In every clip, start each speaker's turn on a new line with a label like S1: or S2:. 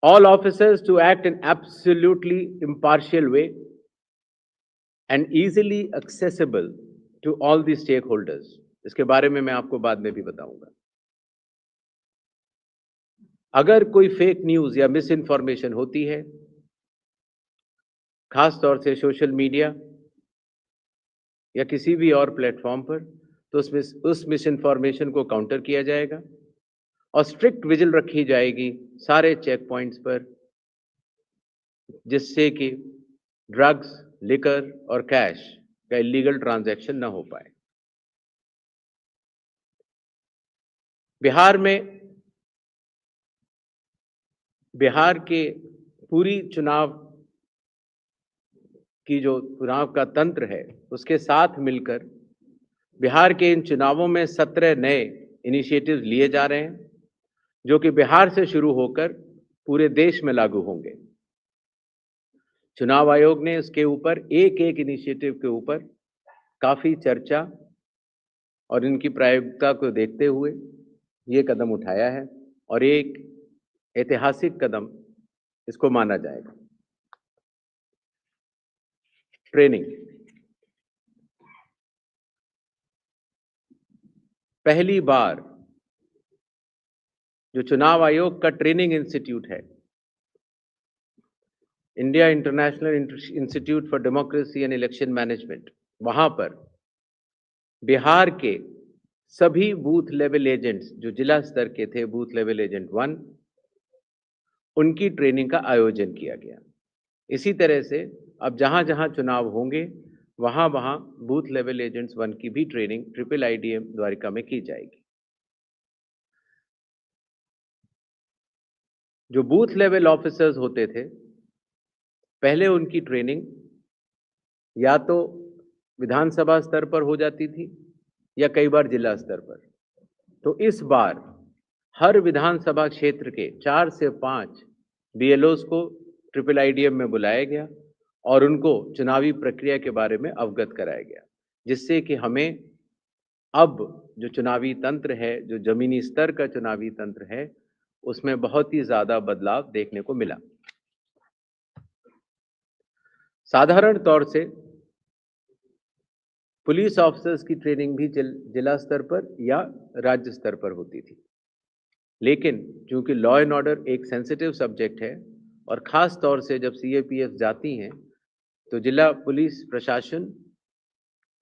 S1: all officers to act in absolutely impartial way and easily accessible to all the stakeholders. इसके बारे में मैं आपको बाद में भी बताऊंगा। अगर कोई फेक न्यूज या मिस इन्फॉर्मेशन होती है, खास तौर से सोशल मीडिया या किसी भी और प्लेटफॉर्म पर, तो उस मिस इन्फॉर्मेशन को काउंटर किया जाएगा और स्ट्रिक्ट विजिल रखी जाएगी सारे चेक पॉइंट्स पर, जिससे कि ड्रग्स, लिकर और कैश का इलीगल ट्रांजैक्शन ना हो पाए। बिहार के पूरी चुनाव का तंत्र है, उसके साथ मिलकर बिहार के इन चुनावों में 17 नए इनिशिएटिव्स लिए जा रहे हैं, जो कि बिहार से शुरू होकर पूरे देश में लागू होंगे। चुनाव आयोग ने इसके ऊपर एक इनिशिएटिव के ऊपर काफी चर्चा और इनकी प्रायोगिकता को देखते हुए ये कदम उठाया है और एक ऐतिहासिक कदम इसको माना जाएगा। ट्रेनिंग, पहली बार जो चुनाव आयोग का ट्रेनिंग इंस्टीट्यूट है, India international institute for democracy and election management, वहां पर बिहार के सभी बूथ लेवल एजेंट्स जो जिला स्तर के थे, बूथ लेवल एजेंट 1, उनकी ट्रेनिंग का आयोजन किया गया। इसी तरह से अब जहां जहां चुनाव होंगे वहां वहां बूथ लेवल एजेंट्स 1 की भी ट्रेनिंग IIIDM द्वारिका में की जाएगी। जो बूथ लेवल ऑफिसर्स होते थे, पहले उनकी ट्रेनिंग या तो विधानसभा स्तर पर हो जाती थी या कई बार जिला स्तर पर। तो इस बार हर विधानसभा क्षेत्र के 4 से 5 BLOs को IIIDM में बुलाया गया और उनको चुनावी प्रक्रिया के बारे में अवगत कराया गया, जिससे कि हमें अब जो चुनावी तंत्र है, जो जमीनी स्तर का चुनावी तंत्र है, उसमें बहुत ही ज्यादा बदलाव देखने को मिला। साधारण तौर से पुलिस ऑफिसर्स की ट्रेनिंग भी जिला स्तर पर या राज्य स्तर पर होती थी, लेकिन चूंकि लॉ एंड ऑर्डर एक सेंसिटिव सब्जेक्ट है और खास तौर से जब CAPF जाती हैं तो जिला पुलिस प्रशासन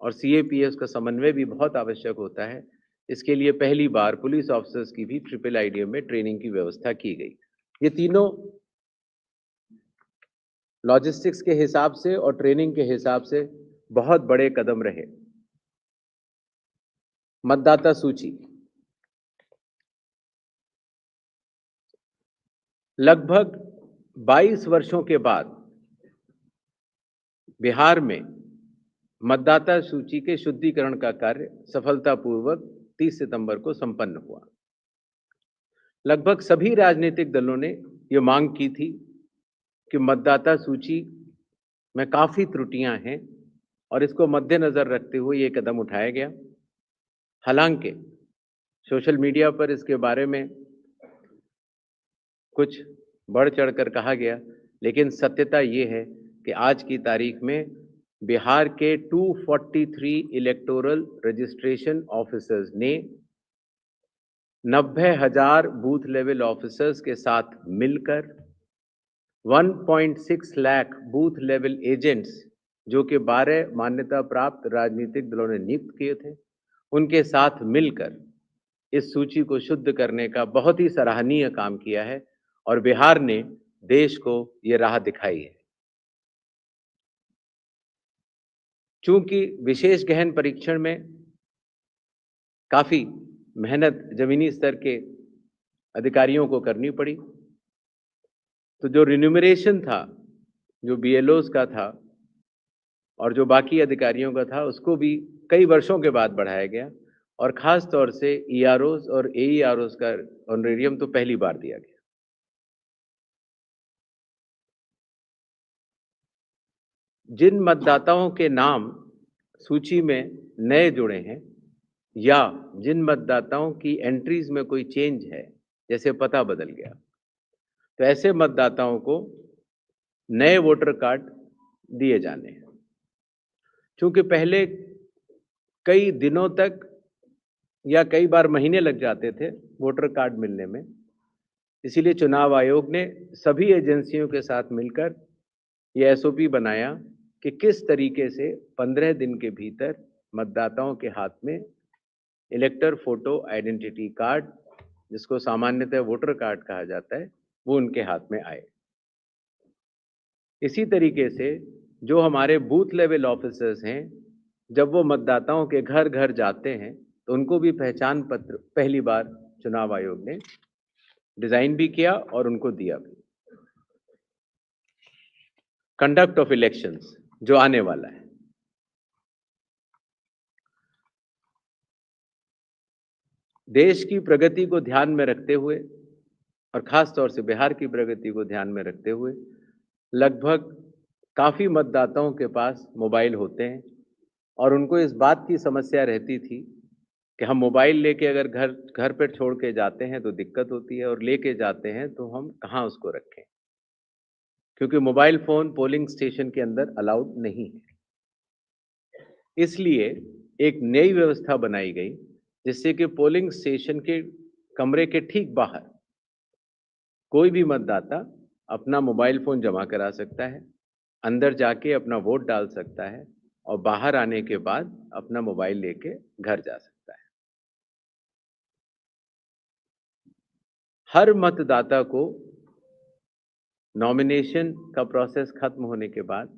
S1: और CAPF का समन्वय भी बहुत आवश्यक होता है। इसके लिए पहली बार पुलिस ऑफिसर्स की भी IIIDM में ट्रेनिंग की व्यवस्था की गई। ये तीनों लॉजिस्टिक्स के हिसाब से और ट्रेनिंग के हिसाब से बहुत बड़े कदम रहे। मतदाता सूची, लगभग 22 वर्षों के बाद बिहार में मतदाता सूची के शुद्धिकरण का कार्य सफलतापूर्वक 30 सितंबर को संपन्न हुआ। लगभग सभी राजनीतिक दलों ने यह मांग की थी कि मतदाता सूची में काफी त्रुटियां हैं और इसको मद्देनजर रखते हुए यह कदम उठाया गया। हालांकि सोशल मीडिया पर इसके बारे में कुछ बढ़ चढ़कर कहा गया, लेकिन सत्यता ये है कि आज की तारीख में बिहार के 243 इलेक्टोरल रजिस्ट्रेशन ऑफिसर्स ने 90,000 बूथ लेवल ऑफिसर्स के साथ मिलकर 1.6 लाख बूथ लेवल एजेंट्स, जो कि 12 मान्यता प्राप्त राजनीतिक दलों ने नियुक्त किए थे, उनके साथ मिलकर इस सूची को शुद्ध करने का बहुत ही सराहनीय काम किया है और बिहार ने देश को ये राह दिखाई है। चूंकि विशेष गहन परीक्षण में काफी मेहनत जमीनी स्तर के अधिकारियों को करनी पड़ी, तो जो रिन्यूमरेशन था, जो BLOs का था और जो बाकी अधिकारियों का था, उसको भी कई वर्षों के बाद बढ़ाया गया और खास तौर से EROs और AEROs का ऑनरेरियम तो पहली बार दिया गया। जिन मतदाताओं के नाम सूची में नए जुड़े हैं या जिन मतदाताओं की एंट्रीज में कोई चेंज है, जैसे पता बदल गया, तो ऐसे मतदाताओं को नए वोटर कार्ड दिए जाने हैं। चूंकि पहले कई दिनों तक या कई बार महीने लग जाते थे वोटर कार्ड मिलने में, इसीलिए चुनाव आयोग ने सभी एजेंसियों के साथ मिलकर ये एसओपी बनाया कि किस तरीके से 15 दिन के भीतर मतदाताओं के हाथ में इलेक्टर फोटो आइडेंटिटी कार्ड, जिसको सामान्यतः वोटर कार्ड कहा जाता है, वो उनके हाथ में आए। इसी तरीके से जो हमारे बूथ लेवल ऑफिसर्स हैं, जब वो मतदाताओं के घर घर जाते हैं तो उनको भी पहचान पत्र पहली बार चुनाव आयोग ने डिजाइन भी किया और उनको दिया भी। कंडक्ट ऑफ इलेक्शंस जो आने वाला है, देश की प्रगति को ध्यान में रखते हुए और खास तौर से बिहार की प्रगति को ध्यान में रखते हुए लगभग काफी मतदाताओं के पास मोबाइल होते हैं और उनको इस बात की समस्या रहती थी कि हम मोबाइल लेके अगर घर घर पर छोड़ के जाते हैं तो दिक्कत होती है, और लेके जाते हैं तो हम कहाँ उसको रखें, क्योंकि मोबाइल फोन पोलिंग स्टेशन के अंदर अलाउड नहीं है। इसलिए एक नई व्यवस्था बनाई गई जिससे कि पोलिंग स्टेशन के कमरे के ठीक बाहर कोई भी मतदाता अपना मोबाइल फोन जमा करा सकता है, अंदर जाके अपना वोट डाल सकता है और बाहर आने के बाद अपना मोबाइल लेके घर जा सकता है। हर मतदाता को नॉमिनेशन का प्रोसेस खत्म होने के बाद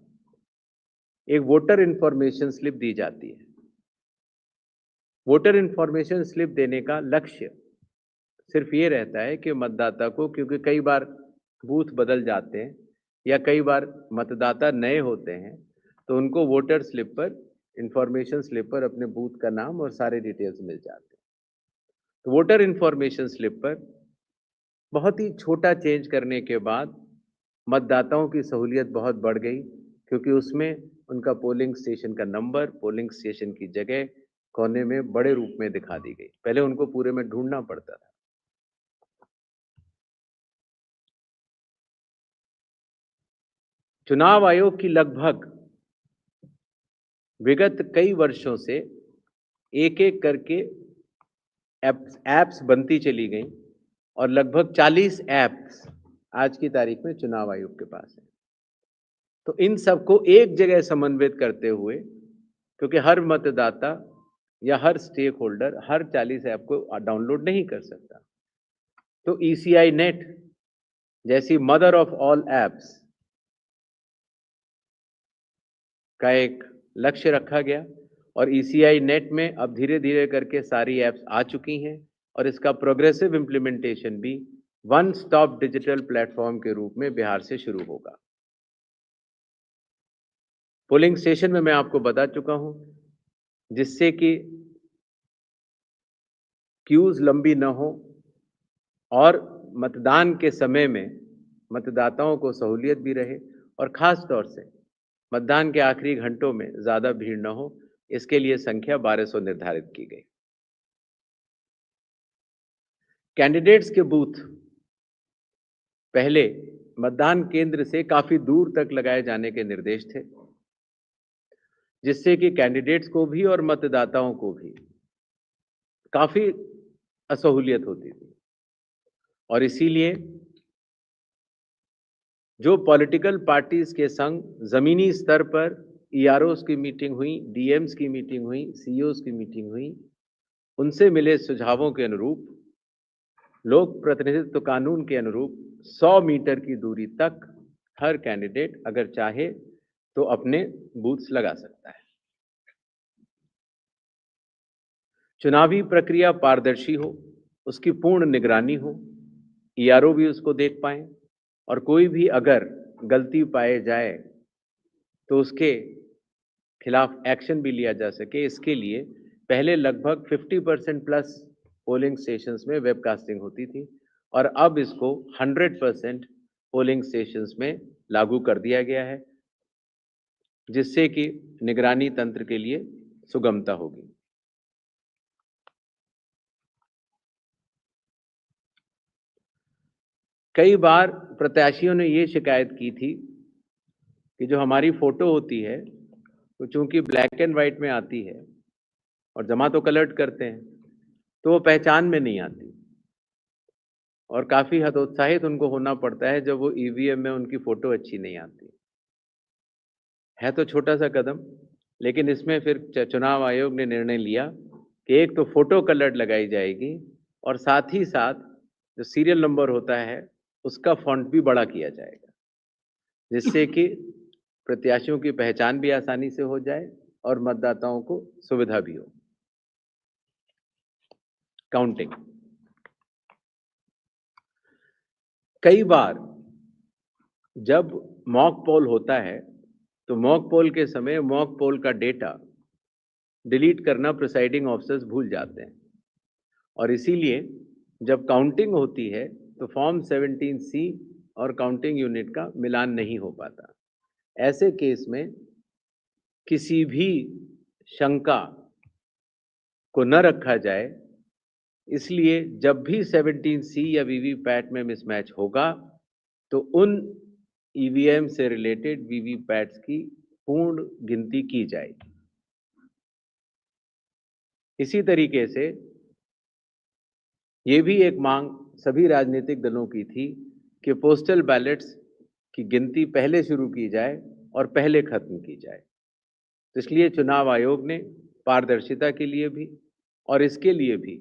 S1: एक वोटर इंफॉर्मेशन स्लिप दी जाती है। वोटर इंफॉर्मेशन स्लिप देने का लक्ष्य सिर्फ ये रहता है कि मतदाता को, क्योंकि कई बार बूथ बदल जाते हैं या कई बार मतदाता नए होते हैं, तो उनको वोटर स्लिप पर, इंफॉर्मेशन स्लिप पर अपने बूथ का नाम और सारे डिटेल्स मिल जाते हैं। तो वोटर इंफॉर्मेशन स्लिप पर बहुत ही छोटा चेंज करने के बाद मतदाताओं की सहूलियत बहुत बढ़ गई, क्योंकि उसमें उनका पोलिंग स्टेशन का नंबर, पोलिंग स्टेशन की जगह कोने में बड़े रूप में दिखा दी गई। पहले उनको पूरे में ढूंढना पड़ता था। चुनाव आयोग की लगभग विगत कई वर्षों से एक-एक करके ऐप्स बनती चली गई और लगभग 40 ऐप्स आज की तारीख में चुनाव आयोग के पास है। तो इन सबको एक जगह समन्वित करते हुए, क्योंकि हर मतदाता या हर स्टेक होल्डर हर 40 ऐप को डाउनलोड नहीं कर सकता, तो ईसीआई नेट जैसी मदर ऑफ ऑल ऐप्स का एक लक्ष्य रखा गया और ईसीआई नेट में अब धीरे-धीरे करके सारी ऐप्स आ चुकी हैं और इसका प्रोग्रेसिव इम्प्लीमेंटेशन भी वन स्टॉप डिजिटल प्लेटफॉर्म के रूप में बिहार से शुरू होगा। पोलिंग स्टेशन में मैं आपको बता चुका हूं, जिससे कि क्यूज लंबी न हो और मतदान के समय में मतदाताओं को सहूलियत भी रहे और खास तौर से मतदान के आखिरी घंटों में ज्यादा भीड़ न हो, इसके लिए संख्या 1200 निर्धारित की गई। कैंडिडेट्स के बूथ पहले मतदान केंद्र से काफी दूर तक लगाए जाने के निर्देश थे, जिससे कि कैंडिडेट्स को भी और मतदाताओं को भी काफी असहूलियत होती थी। और इसीलिए जो पॉलिटिकल पार्टीज के संग जमीनी स्तर पर ईआरओस की मीटिंग हुई, डीएम्स की मीटिंग हुई, सीईओस की मीटिंग हुई, उनसे मिले सुझावों के अनुरूप लोक प्रतिनिधित्व कानून के अनुरूप 100 मीटर की दूरी तक हर कैंडिडेट अगर चाहे तो अपने बूथ्स लगा सकता है। चुनावी प्रक्रिया पारदर्शी हो, उसकी पूर्ण निगरानी हो, ईआरओ भी उसको देख पाए और कोई भी अगर गलती पाए जाए तो उसके खिलाफ एक्शन भी लिया जा सके। इसके लिए पहले लगभग 50% प्लस पोलिंग स्टेशंस में वेबकास्टिंग होती थी और अब इसको 100% पोलिंग स्टेशंस में लागू कर दिया गया है, जिससे कि निगरानी तंत्र के लिए सुगमता होगी। कई बार प्रत्याशियों ने ये शिकायत की थी कि जो हमारी फ़ोटो होती है, तो चूँकि ब्लैक एंड व्हाइट में आती है और जमा तो कलर्ड करते हैं, तो वो पहचान में नहीं आती और काफ़ी हतोत्साहित उनको होना पड़ता है जब वो ईवीएम में उनकी फ़ोटो अच्छी नहीं आती। है तो छोटा-सा कदम, लेकिन इसमें फिर चुनाव आयोग ने निर्णय लिया कि एक तो फ़ोटो कलर्ड लगाई जाएगी और साथ ही साथ जो सीरियल नंबर होता है, उसका फ़ॉन्ट भी बड़ा किया जाएगा, जिससे कि प्रत्याशियों की पहचान भी आसानी से हो जाए और मतदाताओं को सुविधा भी हो। काउंटिंग कई बार जब मॉक पोल होता है, तो मॉक पोल के समय मॉक पोल का डेटा डिलीट करना प्रिसाइडिंग ऑफिसर्स भूल जाते हैं और इसीलिए जब काउंटिंग होती है, तो फॉर्म 17C और काउंटिंग यूनिट का मिलान नहीं हो पाता। ऐसे केस में किसी भी शंका को न रखा जाए, इसलिए जब भी 17C या वीवीपैट में मिसमैच होगा, तो उन ईवीएम से रिलेटेड वीवीपैट्स की पूर्ण गिनती की जाएगी। इसी तरीके से ये भी एक मांग सभी राजनीतिक दलों की थी कि पोस्टल बैलेट्स की गिनती पहले शुरू की जाए और पहले खत्म की जाए। तो इसलिए चुनाव आयोग ने पारदर्शिता के लिए भी और इसके लिए भी,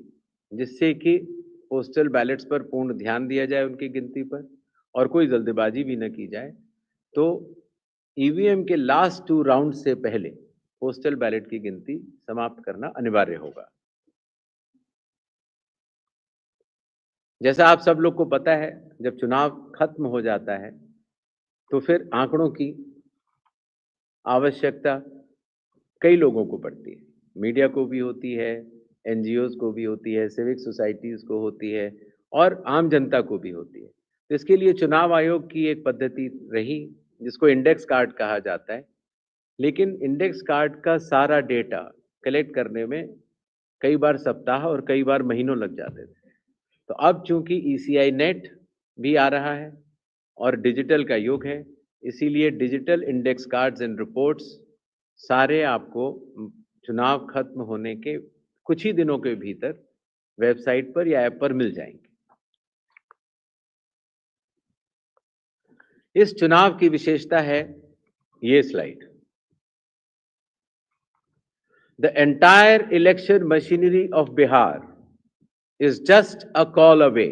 S1: जिससे कि पोस्टल बैलेट्स पर पूर्ण ध्यान दिया जाए उनकी गिनती पर और कोई जल्दबाजी भी न की जाए, तो ईवीएम के लास्ट 2 राउंड से पहले पोस्टल बैलेट की गिनती समाप्त करना अनिवार्य होगा। जैसा आप सब लोग को पता है, जब चुनाव खत्म हो जाता है, तो फिर आंकड़ों की आवश्यकता कई लोगों को पड़ती है। मीडिया को भी होती है, एनजीओज़ को भी होती है, सिविक सोसाइटीज़ को होती है और आम जनता को भी होती है। तो इसके लिए चुनाव आयोग की एक पद्धति रही, जिसको इंडेक्स कार्ड कहा जाता है। लेकिन इंडेक्स कार्ड का सारा डेटा कलेक्ट करने में कई बार सप्ताह और कई बार महीनों लग जाते थे। तो अब चूँकि ईसीआई नेट भी आ रहा है और डिजिटल का युग है, इसीलिए digital index cards and reports सारे आपको चुनाव खत्म होने के कुछ ही दिनों के भीतर वेबसाइट पर या ऐप पर मिल जाएँगे। इस चुनाव की विशेषता है ये slide. The entire election machinery of Bihar is just a call away.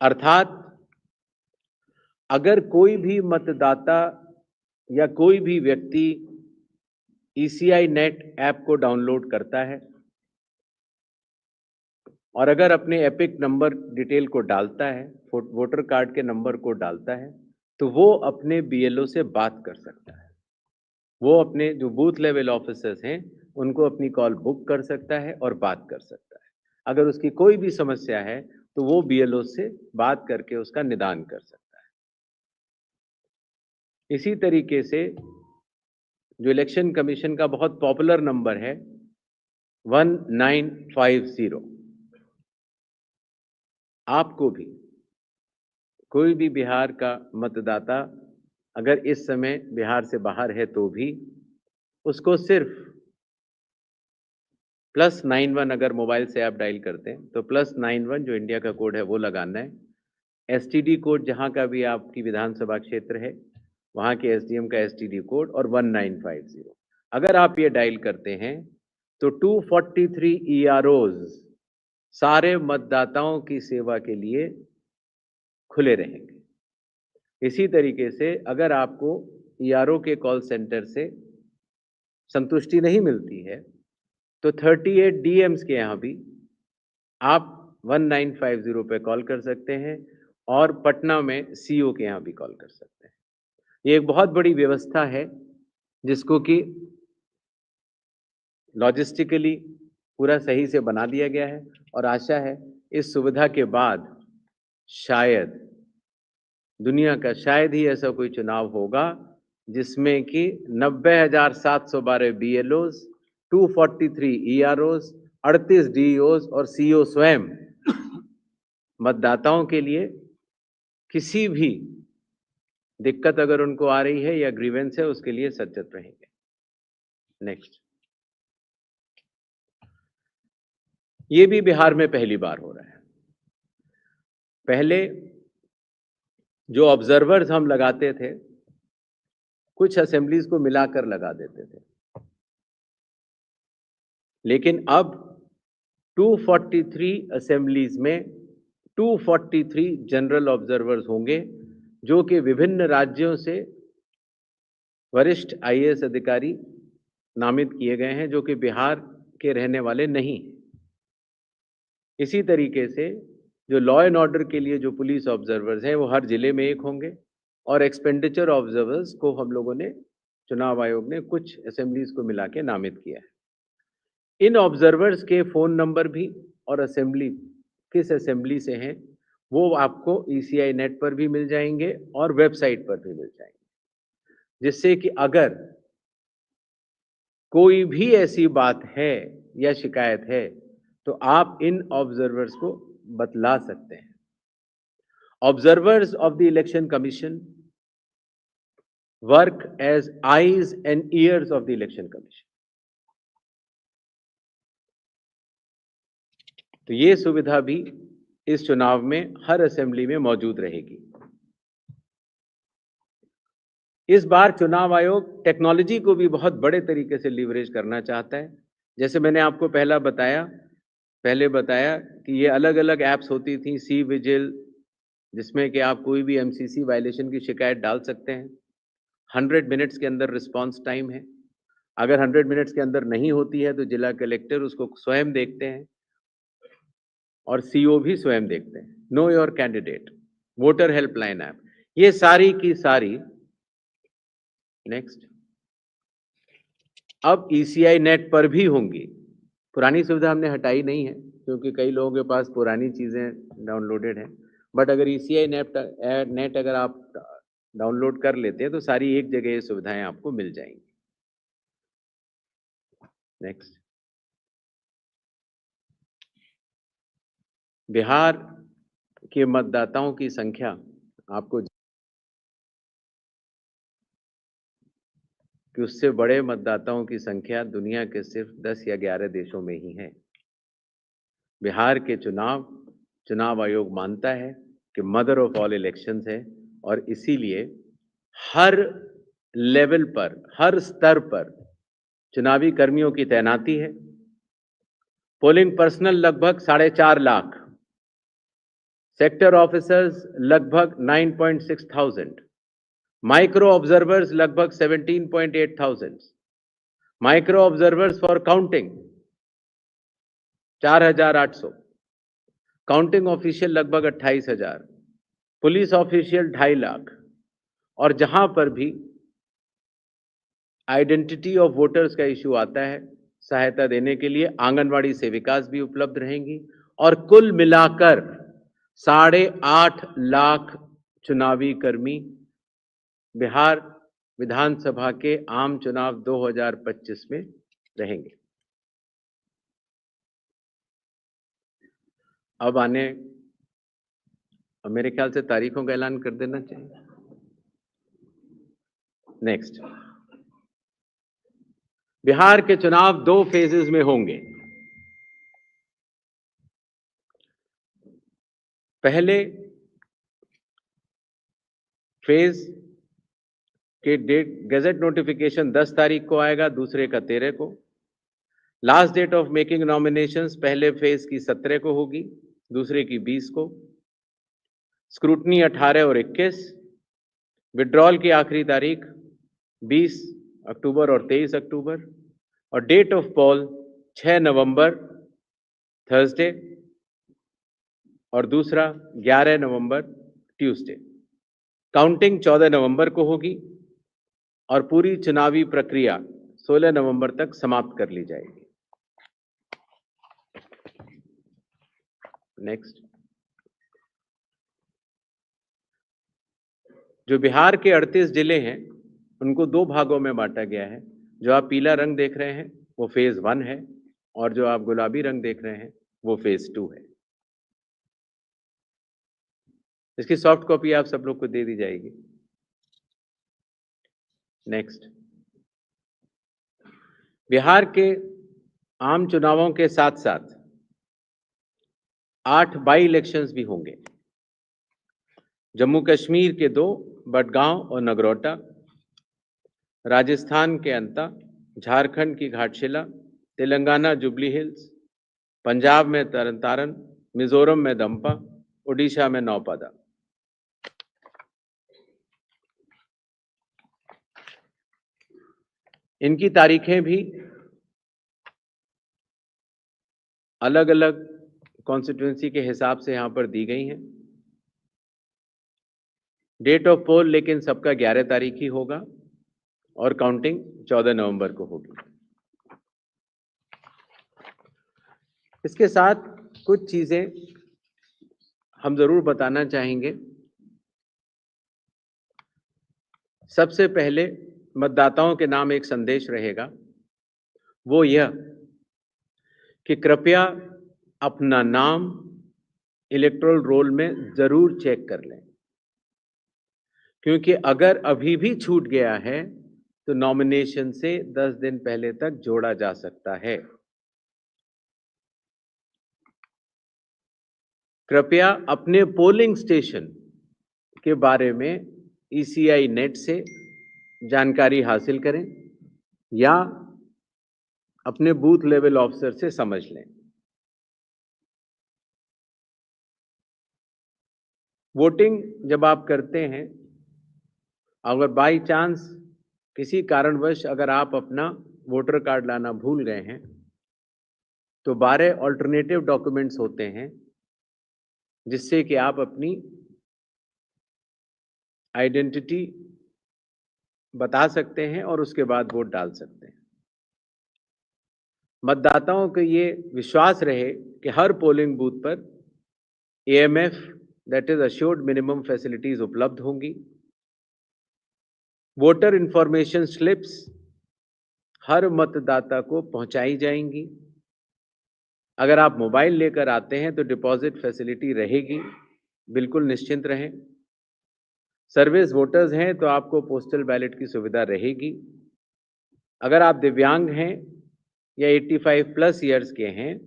S1: अर्थात अगर कोई भी मतदाता या कोई भी व्यक्ति ईसीआई नेट ऐप को डाउनलोड करता है और अगर अपने एपिक नंबर डिटेल को डालता है, वोटर कार्ड के नंबर को डालता है, तो वो अपने बीएलओ से बात कर सकता है। वो अपने जो बूथ लेवल ऑफिसर्स हैं, उनको अपनी कॉल बुक कर सकता है और बात कर सकता है। अगर उसकी कोई भी समस्या है, तो वो बीएलओ से बात करके उसका निदान कर सकता है। इसी तरीके से जो इलेक्शन कमीशन का बहुत पॉपुलर नंबर है 1950, आपको भी कोई भी बिहार का मतदाता अगर इस समय बिहार से बाहर है तो भी उसको सिर्फ +91 अगर मोबाइल से आप डायल करते हैं तो +91 जो इंडिया का कोड है वो लगाना है। एसटीडी कोड जहाँ का भी आपकी विधानसभा क्षेत्र है, वहाँ के एसडीएम का एसटीडी कोड और 1950 अगर आप ये डायल करते हैं तो 243 ईआरओज़ सारे मतदाताओं की सेवा के लिए खुले रहेंगे। इसी तरीके से अगर आपको ईआरओ के कॉल सेंटर से संतुष्टि नहीं मिलती है, तो 38 डीएम्स के यहाँ भी आप 1950 पे कॉल कर सकते हैं और पटना में सीओ के यहाँ भी कॉल कर सकते हैं। ये एक बहुत बड़ी व्यवस्था है जिसको कि लॉजिस्टिकली पूरा सही से बना दिया गया है और आशा है इस सुविधा के बाद शायद दुनिया का शायद ही ऐसा कोई चुनाव होगा जिसमें कि 90,712 बीएलओज़, 243 ईआरओज़, 38 डीईओज़ और सीईओ स्वयं मतदाताओं के लिए किसी भी दिक्कत अगर उनको आ रही है या ग्रीवेंस है, उसके लिए सचेत रहेंगे। नेक्स्ट। ये भी बिहार में पहली बार हो रहा है। पहले जो ऑब्जर्वर्स हम लगाते थे, कुछ असेंबलीज को मिलाकर लगा देते थे, लेकिन अब 243 असेंबलीज में 243 जनरल ऑब्जर्वर्स होंगे, जो कि विभिन्न राज्यों से वरिष्ठ आईएएस अधिकारी नामित किए गए हैं, जो कि बिहार के रहने वाले नहीं हैं। इसी तरीके से जो लॉ एंड ऑर्डर के लिए जो पुलिस ऑब्जर्वर्स हैं, वो हर जिले में एक होंगे, और एक्सपेंडिचर ऑब्जर्वर्स को हम लोगों ने, चुनाव आयोग ने कुछ असेंबलीज को मिला के नामित किया है। इन ऑब्जर्वर्स के फोन नंबर भी और असेंबली किस असेंबली से हैं, वो आपको ईसीआई नेट पर भी मिल जाएंगे और वेबसाइट पर भी मिल जाएंगे, जिससे कि अगर कोई भी ऐसी बात है या शिकायत है, तो आप इन ऑब्जर्वर्स को बतला सकते हैं। Observers of the election commission work as eyes and ears of the election commission. तो ये सुविधा भी इस चुनाव में हर असेंबली में मौजूद रहेगी। इस बार चुनाव आयोग टेक्नोलॉजी को भी बहुत बड़े तरीके से लीवरेज करना चाहता है। जैसे मैंने आपको पहले बताया कि ये अलग अलग ऐप्स होती थी, सी विजिल, जिसमें कि आप कोई भी एमसीसी वायलेशन की शिकायत डाल सकते हैं। 100 मिनट्स के अंदर रिस्पांस टाइम है। अगर 100 मिनट्स के अंदर नहीं होती है, तो जिला कलेक्टर उसको स्वयं देखते हैं और सीओ भी स्वयं देखते हैं। Know your candidate, voter helpline app, ये सारी की सारी। नेक्स्ट। अब ईसीआई नेट पर भी होंगी। पुरानी सुविधा हमने हटाई नहीं है, क्योंकि कई लोगों के पास पुरानी चीजें डाउनलोडेड हैं, बट अगर ईसीआई नेट अगर आप डाउनलोड कर लेते हैं, तो सारी एक जगह ये सुविधाएं आपको मिल जाएंगी। नेक्स्ट। बिहार के मतदाताओं की संख्या आपको कि उससे बड़े मतदाताओं की संख्या दुनिया के सिर्फ 10 या 11 देशों में ही है। बिहार के चुनाव आयोग मानता है कि मदर ऑफ ऑल इलेक्शंस है, और इसीलिए हर लेवल पर, हर स्तर पर चुनावी कर्मियों की तैनाती है। पोलिंग पर्सनल लगभग 4.5 लाख, सेक्टर ऑफिसर्स लगभग 9.6,000, माइक्रो ऑब्जर्वर्स लगभग 17.8,000, micro observers for counting 4,800, counting official लगभग 28,000, पुलिस ऑफिशियल 2.5 लाख, और जहां पर भी आइडेंटिटी ऑफ वोटर्स का इश्यू आता है, सहायता देने के लिए आंगनवाड़ी सेविकास भी उपलब्ध रहेंगी, और कुल मिलाकर 8.5 लाख चुनावी कर्मी बिहार विधानसभा के आम चुनाव 2025 में रहेंगे। अब मेरे ख्याल से तारीखों का ऐलान कर देना चाहिए। नेक्स्ट। बिहार के चुनाव 2 फेजेस में होंगे। पहले फेज के डेट गैजेट नोटिफिकेशन 10 तारीख को आएगा, दूसरे का 13 को। Last date of making nominations पहले फेज की 17 को होगी, दूसरे की 20 को। स्क्रूटनी 18 और 21। विड्रॉल की आखिरी तारीख 20 अक्टूबर और 23 अक्टूबर, और date of poll 6 November Thursday, और दूसरा 11 नवंबर ट्यूसडे। काउंटिंग 14 नवंबर को होगी, और पूरी चुनावी प्रक्रिया 16 नवंबर तक समाप्त कर ली जाएगी। नेक्स्ट। जो बिहार के 38 जिले हैं, उनको 2 भागों में बांटा गया है। जो आप पीला रंग देख रहे हैं, वो फेज 1 है, और जो आप गुलाबी रंग देख रहे हैं, वो फेज 2 है। इसकी सॉफ्ट कॉपी आप सब लोग को दे दी जाएगी। नेक्स्ट, बिहार के आम चुनावों के साथ साथ 8 बाई इलेक्शंस भी होंगे। जम्मू कश्मीर के 2, बडगांव और नगरोटा, राजस्थान के अंता, झारखंड की घाटशिला, तेलंगाना जुबली हिल्स, पंजाब में तरन तारन, मिजोरम में दंपा, ओडिशा में नौपादा। इनकी तारीखें भी अलग अलग कॉन्स्टिट्यूंसी के हिसाब से यहां पर दी गई हैं। डेट ऑफ पोल लेकिन सबका 11 तारीख ही होगा और काउंटिंग 14 नवंबर को होगी। इसके साथ कुछ चीजें हम जरूर बताना चाहेंगे। सबसे पहले मतदाताओं के नाम एक संदेश रहेगा, वो यह कि कृपया अपना नाम इलेक्टोरल रोल में जरूर चेक कर लें, क्योंकि अगर अभी भी छूट गया है तो नॉमिनेशन से 10 दिन पहले तक जोड़ा जा सकता है। कृपया अपने पोलिंग स्टेशन के बारे में ECI नेट से जानकारी हासिल करें या अपने बूथ लेवल ऑफिसर से समझ लें। वोटिंग जब आप करते हैं, अगर बाई चांस किसी कारणवश अगर आप अपना वोटर कार्ड लाना भूल गए हैं तो 12 ऑल्टरनेटिव डॉक्यूमेंट्स होते हैं जिससे कि आप अपनी आइडेंटिटी बता सकते हैं और उसके बाद वोट डाल सकते हैं। मतदाताओं को ये विश्वास रहे कि हर पोलिंग बूथ पर AMF that is assured minimum facilities उपलब्ध होंगी। वोटर इंफॉर्मेशन स्लिप्स हर मतदाता को पहुंचाई जाएंगी। अगर आप मोबाइल लेकर आते हैं तो डिपॉजिट फैसिलिटी रहेगी, बिल्कुल निश्चिंत रहें। सर्विस वोटर्स हैं तो आपको पोस्टल बैलेट की सुविधा रहेगी। अगर आप दिव्यांग हैं या 85 प्लस ईयर्स के हैं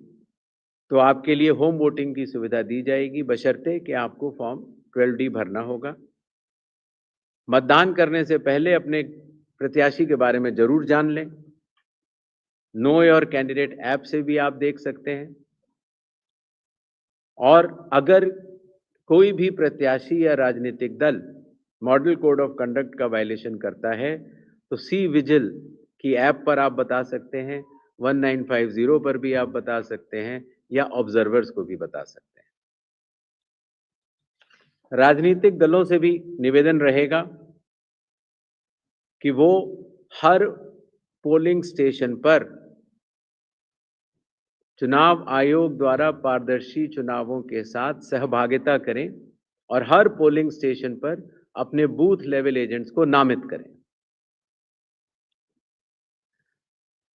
S1: तो आपके लिए होम वोटिंग की सुविधा दी जाएगी, बशर्ते कि आपको फॉर्म 12D भरना होगा। मतदान करने से पहले अपने प्रत्याशी के बारे में जरूर जान लें। नो योर कैंडिडेट ऐप से भी आप देख सकते हैं। और अगर कोई भी प्रत्याशी या राजनीतिक दल मॉडल कोड ऑफ कंडक्ट का वायलेशन करता है तो सी विजिल की ऐप पर आप बता सकते हैं, 1950 पर भी आप बता सकते हैं या ऑब्जर्वर्स को भी बता सकते हैं। राजनीतिक दलों से भी निवेदन रहेगा कि वो हर पोलिंग स्टेशन पर चुनाव आयोग द्वारा पारदर्शी चुनावों के साथ सहभागिता करें और हर पोलिंग स्टेशन पर अपने बूथ लेवल एजेंट्स को नामित करें।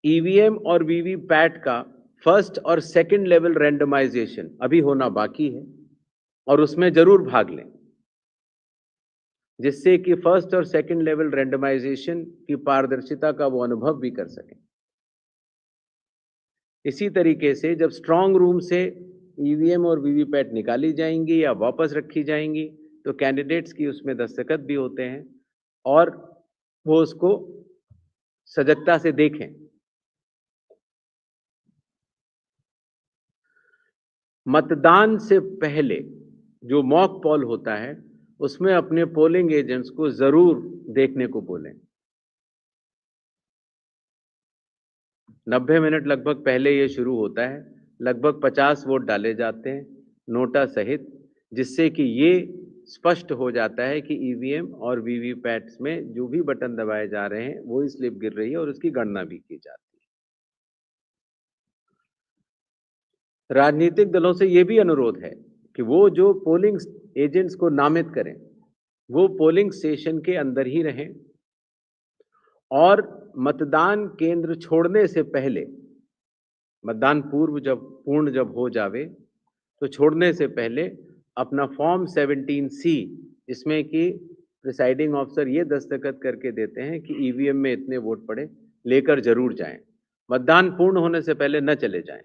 S1: ईवीएम और वीवीपैट का फर्स्ट और सेकंड लेवल रैंडमाइजेशन अभी होना बाकी है और उसमें जरूर भाग लें, जिससे कि फर्स्ट और सेकंड लेवल रैंडमाइजेशन की पारदर्शिता का वो अनुभव भी कर सकें। इसी तरीके से जब स्ट्रांग रूम से ईवीएम और वीवीपैट निकाली जाएंगी या वापस रखी जाएंगी तो कैंडिडेट्स की उसमें दस्तखत भी होते हैं और वो उसको सजगता से देखें। मतदान से पहले जो मॉक पोल होता है उसमें अपने पोलिंग एजेंट्स को जरूर देखने को बोलें। 90 मिनट लगभग पहले ये शुरू होता है, लगभग 50 वोट डाले जाते हैं नोटा सहित, जिससे कि ये स्पष्ट हो जाता है कि ईवीएम और वीवीपैट्स में जो भी बटन दबाए जा रहे हैं वही स्लिप गिर रही है और उसकी गणना भी की जाती है। राजनीतिक दलों से यह भी अनुरोध है कि वो जो पोलिंग एजेंट्स को नामित करें वो पोलिंग स्टेशन के अंदर ही रहें और मतदान केंद्र छोड़ने से पहले, मतदान पूर्ण जब हो जावे तो छोड़ने से पहले अपना फॉर्म 17C, इसमें कि प्रिसाइडिंग ऑफिसर ये दस्तखत करके देते हैं कि ईवीएम में इतने वोट पड़े, लेकर जरूर जाएं। मतदान पूर्ण होने से पहले न चले जाएं।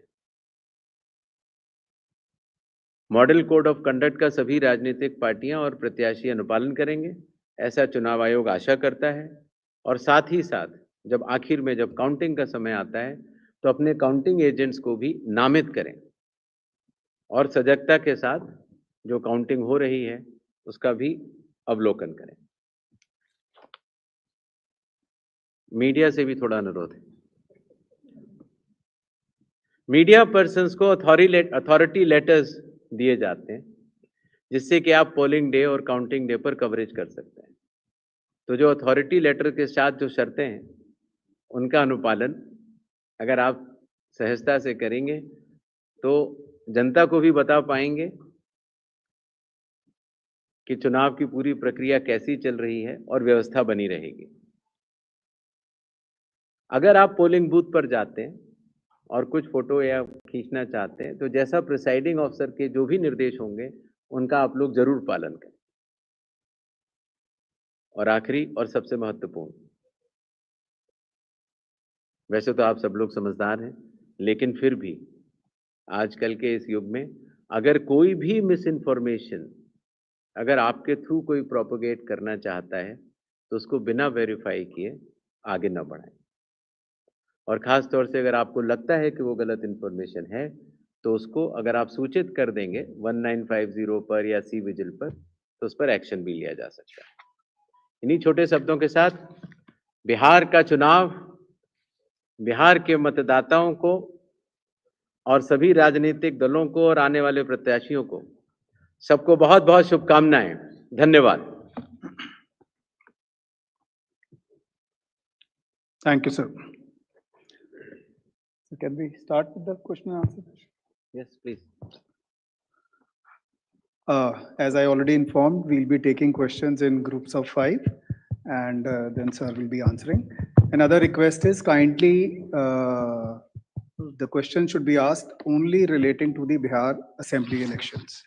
S1: मॉडल कोड ऑफ कंडक्ट का सभी राजनीतिक पार्टियां और प्रत्याशी अनुपालन करेंगे, ऐसा चुनाव आयोग आशा करता है। और साथ ही साथ जब आखिर में जब काउंटिंग का समय आता है तो अपने काउंटिंग एजेंट्स को भी नामित करें और सजगता के साथ जो काउंटिंग हो रही है उसका भी अवलोकन करें। मीडिया से भी थोड़ा अनुरोध है। मीडिया पर्सन्स को अथॉरिटी लेटर्स दिए जाते हैं, जिससे कि आप पोलिंग डे और काउंटिंग डे पर कवरेज कर सकते हैं। तो जो अथॉरिटी लेटर के साथ जो शर्तें हैं उनका अनुपालन अगर आप सहजता से करेंगे तो जनता को भी बता पाएंगे कि चुनाव की पूरी प्रक्रिया कैसी चल रही है और व्यवस्था बनी रहेगी। अगर आप पोलिंग बूथ पर जाते हैं और कुछ फोटो या खींचना चाहते हैं तो जैसा प्रिसाइडिंग ऑफिसर के जो भी निर्देश होंगे उनका आप लोग जरूर पालन करें। और आखिरी और सबसे महत्वपूर्ण, वैसे तो आप सब लोग समझदार हैं, लेकिन फिर भी आजकल के इस युग में अगर कोई भी मिस इन्फॉर्मेशन अगर आपके थ्रू कोई प्रोपोगेट करना चाहता है तो उसको बिना वेरीफाई किए आगे न बढ़ाएं। और खास तौर से अगर आपको लगता है कि वो गलत इन्फॉर्मेशन है तो उसको अगर आप सूचित कर देंगे 1950 पर या सी विजिल पर तो उस पर एक्शन भी लिया जा सकता है। इन्हीं छोटे शब्दों के साथ बिहार का चुनाव बिहार के मतदाताओं को और सभी राजनीतिक दलों को और आने वाले प्रत्याशियों को सबको बहुत बहुत शुभकामनाएं। धन्यवाद।
S2: Thank you, sir. So can we start with the question and answer?
S1: Yes, please.
S2: As I already informed, we'll be taking questions in groups of 5, and then sir will be answering. Another request is kindly the question should be asked only relating to the Bihar Assembly elections.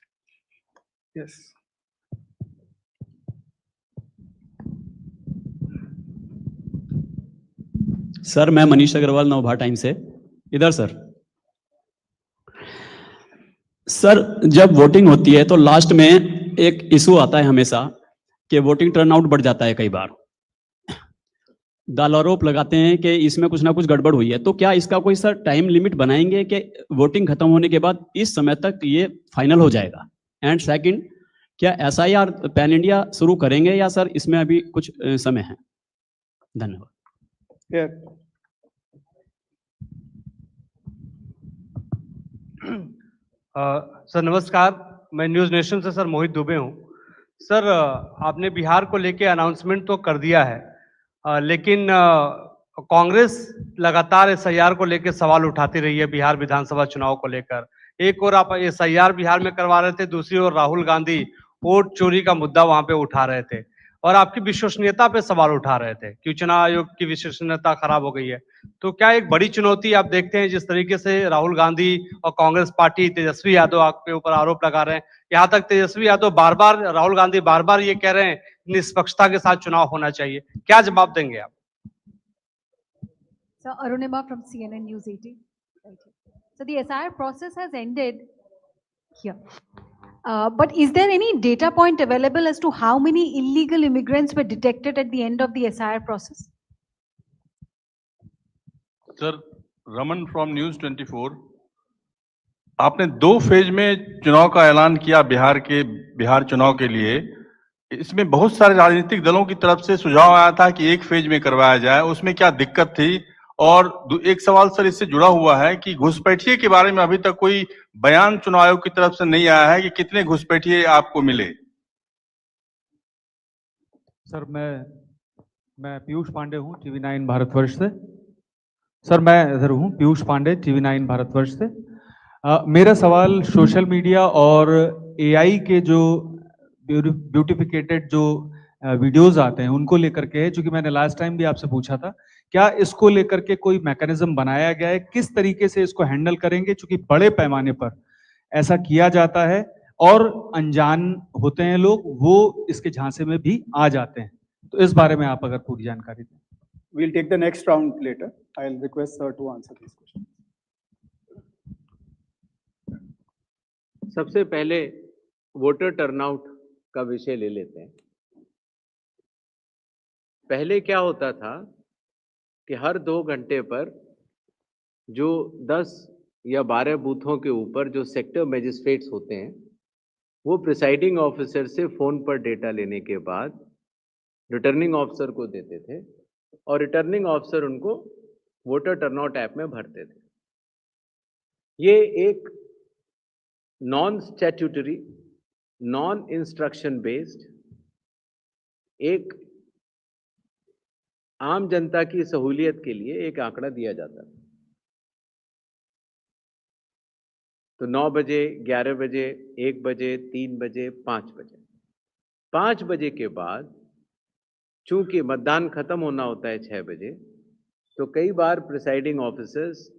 S2: Yes.
S3: Sir, मैं Manish Agarwal Navbharat time से। इधर sir, जब voting होती है तो last में एक issue आता है हमेशा कि वोटिंग टर्नआउट बढ़ जाता है। कई बार दाल आरोप लगाते हैं कि इसमें कुछ ना कुछ गड़बड़ हुई है। तो क्या इसका कोई सर टाइम लिमिट बनाएंगे कि वोटिंग खत्म होने के बाद इस समय तक ये फाइनल हो जाएगा? एंड सेकंड, क्या SIR पैन इंडिया शुरू करेंगे या सर इसमें अभी कुछ समय है? धन्यवाद।
S4: सर नमस्कार, मैं न्यूज़ नेशन से सर मोहित दुबे हूँ। सर आपने बिहार को लेके अनाउंसमेंट तो कर दिया है, लेकिन कांग्रेस लगातार SIR को लेके सवाल उठाती रही है बिहार विधानसभा चुनाव को लेकर। एक ओर आप SIR बिहार में करवा रहे थे, दूसरी ओर राहुल गांधी वोट चोरी का मुद्दा वहां पे उठा रहे थे और आपकी विश्वसनीयता पे सवाल उठा रहे थे कि चुनाव आयोग की विश्वसनीयता खराब हो गई है। तो क्या एक बड़ी चुनौती आप देखते हैं जिस तरीके से राहुल गांधी और कांग्रेस पार्टी तेजस्वी यादव आपके ऊपर आरोप लगा रहे हैं? यहाँ तक तेजस्वी यादव बार-बार, राहुल गांधी बार-बार ये कह रहे हैं निष्पक्षता के साथ चुनाव होना चाहिए। क्या जवाब देंगे आप?
S5: So Arunima from CNN News 18. So the SIR process has ended here. But is there any data point available as to how many illegal immigrants were detected at the end of the SIR process?
S6: Sir, Raman from news 24। आपने 2 phase में चुनाव का ऐलान किया बिहार चुनाव के लिए। इसमें बहुत सारे राजनीतिक दलों की तरफ से सुझाव आया था कि 1 फेज में करवाया जाए, उसमें क्या दिक्कत थी? और एक सवाल सर इससे जुड़ा हुआ है कि घुसपैठिए के बारे में अभी तक कोई बयान चुनाव आयोग की तरफ से नहीं आया है कि कितने घुसपैठिए आपको मिले।
S7: सर मैं पीयूष पांडे हूँ TV9 भारतवर्ष से। सर मैं इधर हूँ, पीयूष पांडे TV9 भारतवर्ष से। मेरा सवाल सोशल मीडिया और AI के जो ब्यूटिफिकेटेड जो वीडियोस आते हैं उनको लेकर के है, चूंकि मैंने लास्ट टाइम भी आपसे पूछा था, क्या इसको लेकर के कोई मैकेनिज्म बनाया गया है? किस तरीके से इसको हैंडल करेंगे? चूंकि बड़े पैमाने पर ऐसा किया जाता है और अनजान होते हैं लोग, वो इसके झांसे में भी आ जाते हैं। तो इस बारे में आप अगर पूरी जानकारी दें।
S2: We'll take the next round later. I'll request sir to answer these questions.
S1: सबसे पहले वोटर टर्नआउट का विषय ले लेते हैं। पहले क्या होता था कि हर 2 घंटे पर जो 10 या 12 बूथों के ऊपर जो सेक्टर मजिस्ट्रेट्स होते हैं, वो प्रिसाइडिंग ऑफिसर से फोन पर डेटा लेने के बाद रिटर्निंग ऑफिसर को देते थे और रिटर्निंग ऑफिसर उनको वोटर टर्नआउट ऐप में भरते थे। ये एक non statutory, non instruction based, एक आम जनता की सहूलियत के लिए एक आंकड़ा दिया जाता था। तो 9 बजे, 11 बजे, 1 बजे, 3 बजे, 5 बजे। 5 बजे के बाद चूंकि मतदान खत्म होना होता है 6 बजे, तो कई बार प्रिसाइडिंग ऑफिसर्स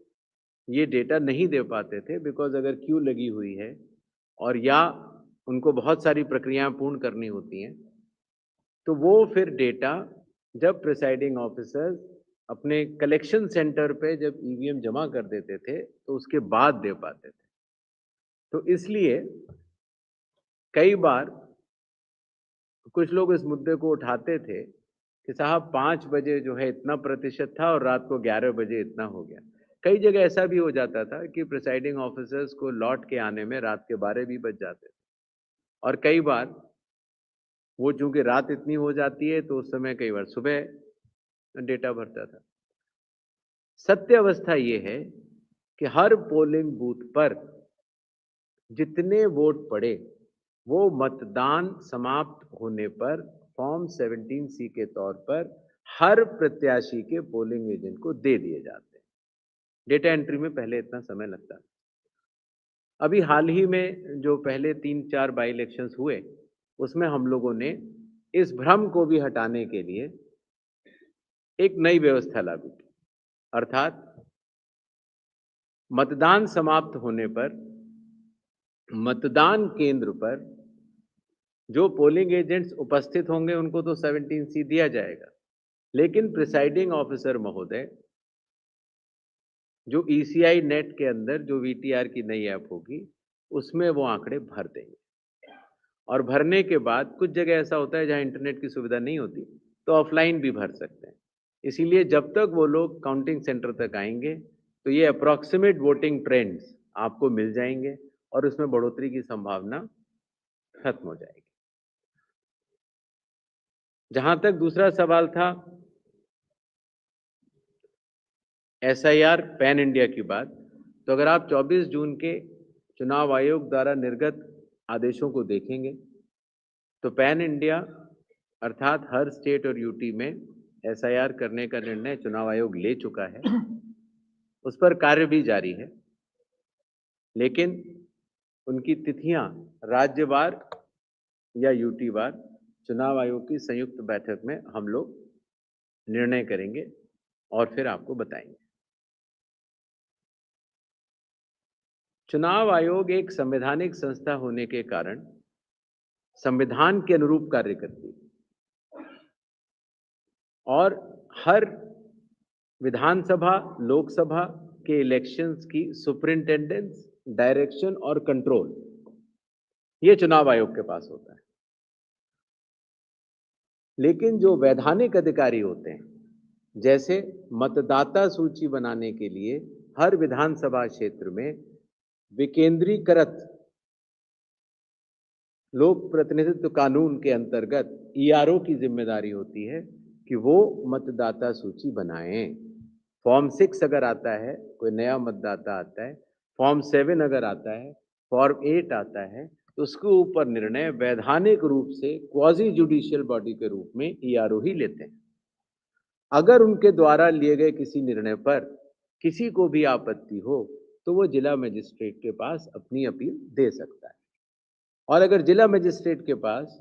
S1: ये डेटा नहीं दे पाते थे, बिकॉज अगर क्यू लगी हुई है और या उनको बहुत सारी प्रक्रियाएं पूर्ण करनी होती हैं, तो वो फिर डेटा जब प्रिसाइडिंग ऑफिसर्स अपने कलेक्शन सेंटर पे जब ईवीएम जमा कर देते थे, तो उसके बाद दे पाते थे। तो इसलिए कई बार कुछ लोग इस मुद्दे को उठाते थे कि साहब 5 बजे जो है इतना प्रतिशत था और रात को 11 बजे इतना हो गया। कई जगह ऐसा भी हो जाता था कि प्रिसाइडिंग ऑफिसर्स को लौट के आने में रात के 12 भी बज जाते थे और कई बार वो चूंकि रात इतनी हो जाती है तो उस समय कई बार सुबह डेटा भरता था। सत्य अवस्था ये है कि हर पोलिंग बूथ पर जितने वोट पड़े वो मतदान समाप्त होने पर फॉर्म 17C के तौर पर हर प्रत्याशी के पोलिंग एजेंट को दे दिए जाते हैं। डेटा एंट्री में पहले इतना समय लगता था। अभी हाल ही में जो पहले 3-4 बाई इलेक्शंस हुए, उसमें हम लोगों ने इस भ्रम को भी हटाने के लिए एक नई व्यवस्था लागू की, अर्थात मतदान समाप्त होने पर मतदान केंद्र पर जो पोलिंग एजेंट्स उपस्थित होंगे उनको तो 17C दिया जाएगा, लेकिन प्रिसाइडिंग ऑफिसर महोदय जो ECI नेट के अंदर जो VTR की नई ऐप होगी उसमें वो आंकड़े भर देंगे और भरने के बाद कुछ जगह ऐसा होता है जहां इंटरनेट की सुविधा नहीं होती तो ऑफलाइन भी भर सकते हैं। इसीलिए जब तक वो लोग काउंटिंग सेंटर तक आएंगे तो ये अप्रॉक्सीमेट वोटिंग ट्रेंड्स आपको मिल जाएंगे और उसमें बढ़ोतरी की संभावना खत्म हो जाएगी। जहां तक दूसरा सवाल था SIR पैन इंडिया की बात, तो अगर आप 24 जून के चुनाव आयोग द्वारा निर्गत आदेशों को देखेंगे तो पैन इंडिया अर्थात हर स्टेट और यूटी में SIR करने का निर्णय चुनाव आयोग ले चुका है। उस पर कार्य भी जारी है, लेकिन उनकी तिथियां राज्यवार या यूटीवार चुनाव आयोग की संयुक्त बैठक में हम लोग निर्णय करेंगे और फिर आपको बताएंगे। चुनाव आयोग एक संवैधानिक संस्था होने के कारण संविधान के अनुरूप कार्य करती है और हर विधानसभा, लोकसभा के इलेक्शंस की सुपरिंटेंडेंस, डायरेक्शन और कंट्रोल ये चुनाव आयोग के पास होता है। लेकिन जो वैधानिक अधिकारी होते हैं, जैसे मतदाता सूची बनाने के लिए हर विधानसभा क्षेत्र में विकेंद्रीकृत लोक प्रतिनिधित्व कानून के अंतर्गत ERO की जिम्मेदारी होती है कि वो मतदाता सूची बनाएं। फॉर्म 6 अगर आता है, कोई नया मतदाता आता है, फॉर्म 7 अगर आता है, फॉर्म 8 आता है, तो उसके ऊपर निर्णय वैधानिक रूप से क्वाजी जुडिशियल बॉडी के रूप में ERO ही लेते हैं। अगर उनके द्वारा लिए गए किसी निर्णय पर किसी को भी आपत्ति हो तो वो जिला मजिस्ट्रेट के पास अपनी अपील दे सकता है और अगर जिला मजिस्ट्रेट के पास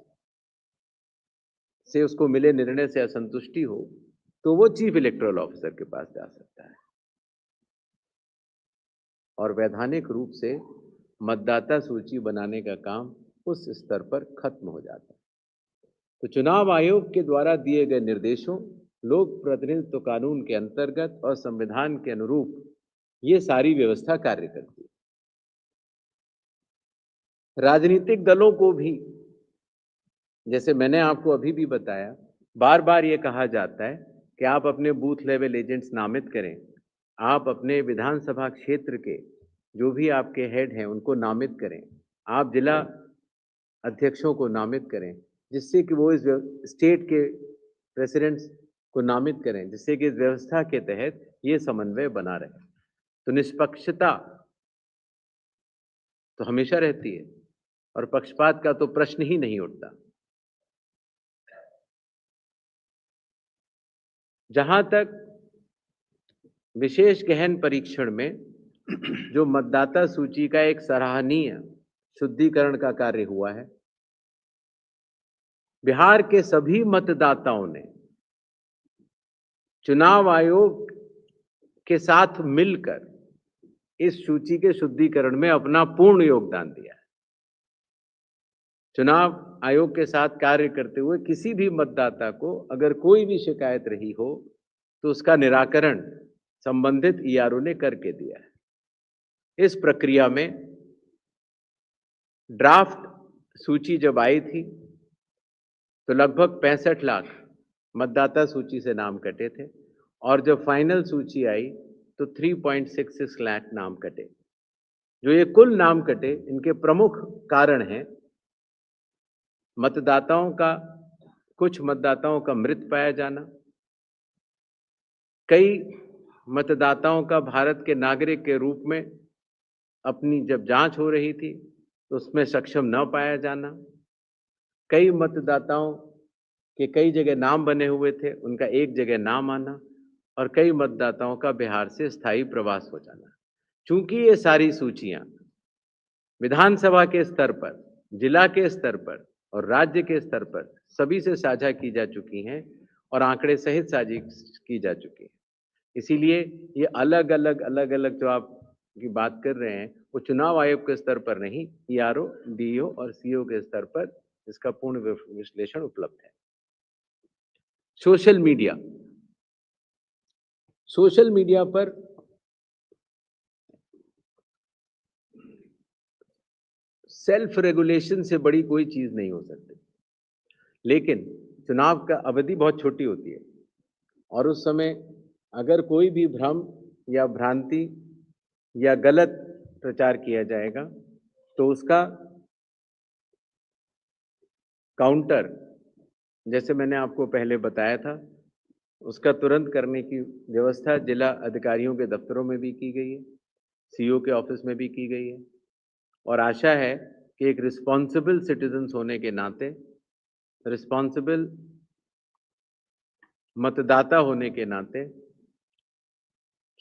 S1: से उसको मिले निर्णय से असंतुष्टि हो तो वो चीफ इलेक्टोरल ऑफिसर के पास जा सकता है। और वैधानिक रूप से मतदाता सूची बनाने का काम उस स्तर पर खत्म हो जाता है। तो चुनाव आयोग के द्वारा दिए गए निर्देशों, लोक प्रतिनिधित्व कानून के अंतर्गत और संविधान के अनुरूप ये सारी व्यवस्था कार्य करती है। राजनीतिक दलों को भी, जैसे मैंने आपको अभी भी बताया, बार बार ये कहा जाता है कि आप अपने बूथ लेवल एजेंट्स नामित करें, आप अपने विधानसभा क्षेत्र के जो भी आपके हेड हैं उनको नामित करें, आप जिला अध्यक्षों को नामित करें, जिससे कि वो इस स्टेट के प्रेसिडेंट्स को नामित करें, जिससे कि इस व्यवस्था के तहत ये समन्वय बना रहे। तो निष्पक्षता तो हमेशा रहती है और पक्षपात का तो प्रश्न ही नहीं उठता। जहां तक विशेष गहन परीक्षण में जो मतदाता सूची का एक सराहनीय शुद्धिकरण का कार्य हुआ है, बिहार के सभी मतदाताओं ने चुनाव आयोग के साथ मिलकर इस सूची के शुद्धिकरण में अपना पूर्ण योगदान दिया है। चुनाव आयोग के साथ कार्य करते हुए किसी भी मतदाता को अगर कोई भी शिकायत रही हो तो उसका निराकरण संबंधित ईआरओ ने करके दिया है। इस प्रक्रिया में ड्राफ्ट सूची जब आई थी तो लगभग 65 लाख मतदाता सूची से नाम कटे थे और जब फाइनल सूची आई तो 3.66 लाख नाम कटे। जो ये कुल नाम कटे, इनके प्रमुख कारण हैं मतदाताओं का, कुछ मतदाताओं का मृत पाया जाना, कई मतदाताओं का भारत के नागरिक के रूप में अपनी जब जांच हो रही थी तो उसमें सक्षम न पाया जाना, कई मतदाताओं के कई जगह नाम बने हुए थे, उनका एक जगह नाम आना, और कई मतदाताओं का बिहार से स्थायी प्रवास हो जाना। चूंकि ये सारी सूचियां विधानसभा के स्तर पर, जिला के स्तर पर और राज्य के स्तर पर सभी से साझा की जा चुकी हैं और आंकड़े सहित साझी की जा चुकी हैं, इसीलिए ये अलग अलग जो आप की बात कर रहे हैं वो चुनाव आयोग के स्तर पर नहीं, ईआरओ, डीईओ और सीओ के स्तर पर इसका पूर्ण विश्लेषण उपलब्ध है। सोशल मीडिया पर सेल्फ रेगुलेशन से बड़ी कोई चीज नहीं हो सकती, लेकिन चुनाव का अवधि बहुत छोटी होती है और उस समय अगर कोई भी भ्रम या भ्रांति या गलत प्रचार किया जाएगा तो उसका काउंटर, जैसे मैंने आपको पहले बताया था, उसका तुरंत करने की व्यवस्था जिला अधिकारियों के दफ्तरों में भी की गई है, सीईओ के ऑफिस में भी की गई है और आशा है कि एक रिस्पॉन्सिबल सिटीजन्स होने के नाते, रिस्पॉन्सिबल मतदाता होने के नाते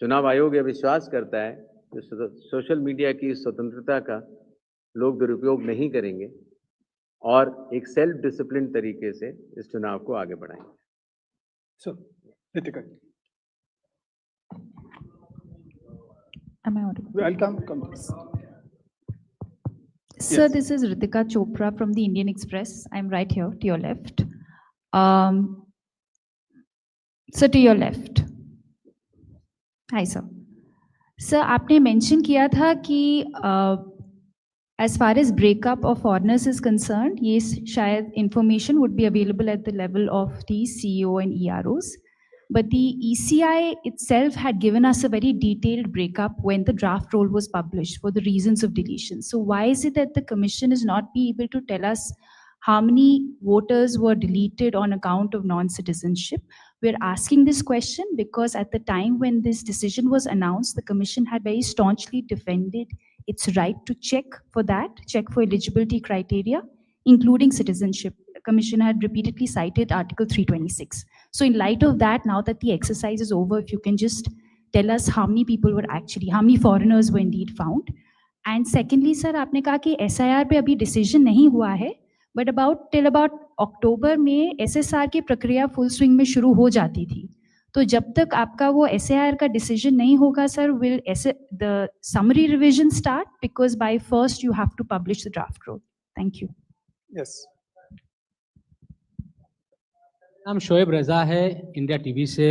S1: चुनाव आयोग यह विश्वास करता है कि सोशल मीडिया की स्वतंत्रता का लोग दुरुपयोग नहीं करेंगे और एक सेल्फ डिसिप्लिन तरीके से इस चुनाव को आगे बढ़ाएंगे।
S2: So, Ritika.
S8: Am I audible?
S2: I'll come.
S8: Sir,
S2: Yes.
S8: this is Ritika Chopra from the Indian Express. I'm right here to your left. Sir, to your left. Hi, sir. Sir, आपने mention किया था कि as far as breakup of foreigners is concerned, ये शायद information would be available at the level of the CEO and EROs. But the ECI itself had given us a very detailed breakup when the draft roll was published for the reasons of deletion. So why is it that the commission is not be able to tell us how many voters were deleted on account of non-citizenship? We're asking this question because at the time when this decision was announced, the commission had very staunchly defended its right to check for that, check for eligibility criteria, including citizenship. The commission had repeatedly cited Article 326. So in light of that, now that the exercise is over, if you can just tell us how many people were actually, how many foreigners were indeed found. And secondly, sir, आपने कहा कि SIR पे अभी decision नहीं हुआ है, but till about October में SSR की प्रक्रिया full swing में शुरू हो जाती थी. तो जब तक आपका वो SAR का डिसीजन नहीं होगा sir, will the summary revision start, because by first you have to publish the draft rule. Thank you.
S2: Yes.
S9: नाम शोएब रजा है, इंडिया टीवी से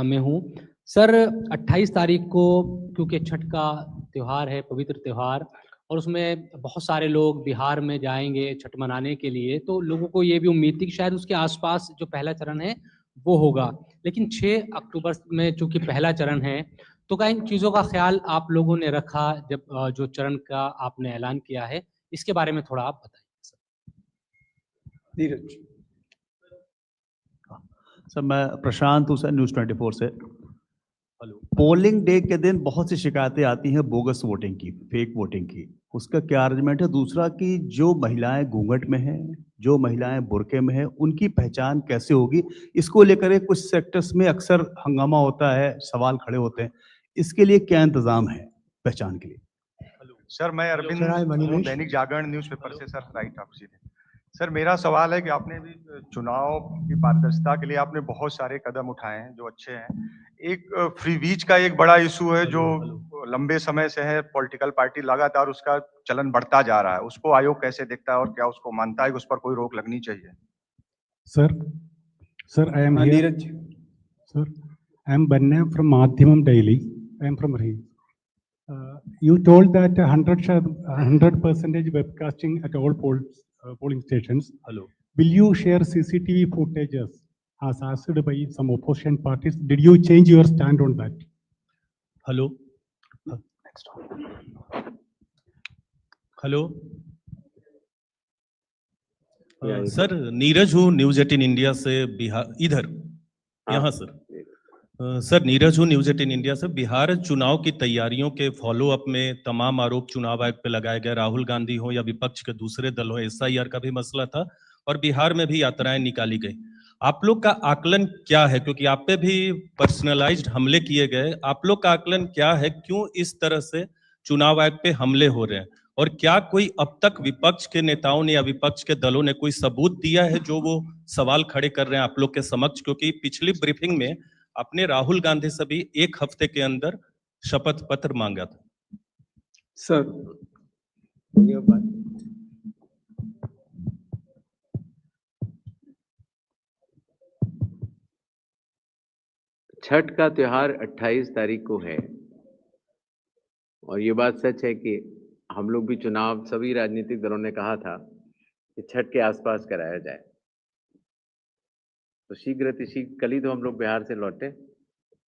S9: मैं हूँ सर. 28 तारीख को क्योंकि छठ का त्यौहार है, पवित्र त्यौहार, और उसमें बहुत सारे लोग बिहार में जाएंगे छठ मनाने के लिए, तो लोगों को ये भी उम्मीद थी कि शायद उसके आसपास जो पहला चरण है वो होगा. लेकिन 6 अक्टूबर में चूंकि पहला चरण है, तो क्या इन चीज़ों का ख्याल आप लोगों ने रखा जब जो चरण का आपने ऐलान किया है, इसके बारे में थोड़ा आप बताइए सर.
S2: नीरज.
S10: सर मैं प्रशांत हूँ सर, न्यूज़ 24 से. पोलिंग डे के दिन बहुत सी शिकायतें आती हैं बोगस वोटिंग की, फेक वोटिंग की. उसका क्या अरेंजमेंट है? दूसरा कि जो महिलाएं घूंघट में हैं, जो महिलाएं बुर्के में हैं, उनकी पहचान कैसे होगी? इसको लेकर कुछ सेक्टर्स में अक्सर हंगामा होता है, सवाल खड़े होते हैं. इसके लिए क्या इंतजाम है पहचान के लिए?
S11: सर मैं अरविंद हूँ, दैनिक जागरण न्यूज़पेपर से सर. राइट, आप सीधे. सर मेरा सवाल है कि आपने भी चुनाव की पारदर्शिता के लिए आपने बहुत सारे कदम उठाए हैं जो अच्छे हैं. एक फ्री बीच का एक बड़ा इशू है जो लंबे समय से है. पॉलिटिकल पार्टी लगातार उसका चलन बढ़ता जा रहा है. उसको आयोग कैसे देखता है और क्या उसको मानता है कि उस पर कोई रोक लगनी चाहिए?
S12: Sir, I am here.
S2: Neeraj.
S12: Sir, I am Banna from Madhyamam Daily. I am from Rahi. You told that 100% webcasting at all polling stations.
S10: Hello.
S12: Will you share CCTV footages as asked by some opposition parties? Did you change your stand on that?
S10: Hello. Hello sir, Neeraj हूँ, news 18 India से बिहार. इधर यहाँ sir. Sir Neeraj हूँ, news 18 India से. बिहार चुनाव की तैयारियों के फॉलोअप में तमाम आरोप चुनाव आयोग पे लगाए गए. राहुल गांधी हो या विपक्ष के दूसरे दल हो, SIR का भी मसला था और बिहार में भी यात्राएं निकाली गई. आप लोग का आकलन क्या है? क्योंकि आप पे भी पर्सनलाइज्ड हमले किए गए. आप लोग का आकलन क्या है? क्यों इस तरह से चुनाव आयोग पे हमले हो रहे हैं? और क्या कोई अब तक विपक्ष के नेताओं ने या विपक्ष के दलों ने कोई सबूत दिया है जो वो सवाल खड़े कर रहे हैं आप लोग के समक्ष? क्योंकि पिछली ब्रीफिंग में आपने राहुल गांधी से भी 1 हफ्ते के अंदर शपथ पत्र मांगा था.
S2: सर.
S1: छठ का त्योहार 28 तारीख को है और ये बात सच है कि हम लोग भी चुनाव, सभी राजनीतिक दलों ने कहा था कि छठ के आसपास कराया जाए. तो शीघ्र कल ही तो हम लोग बिहार से लौटे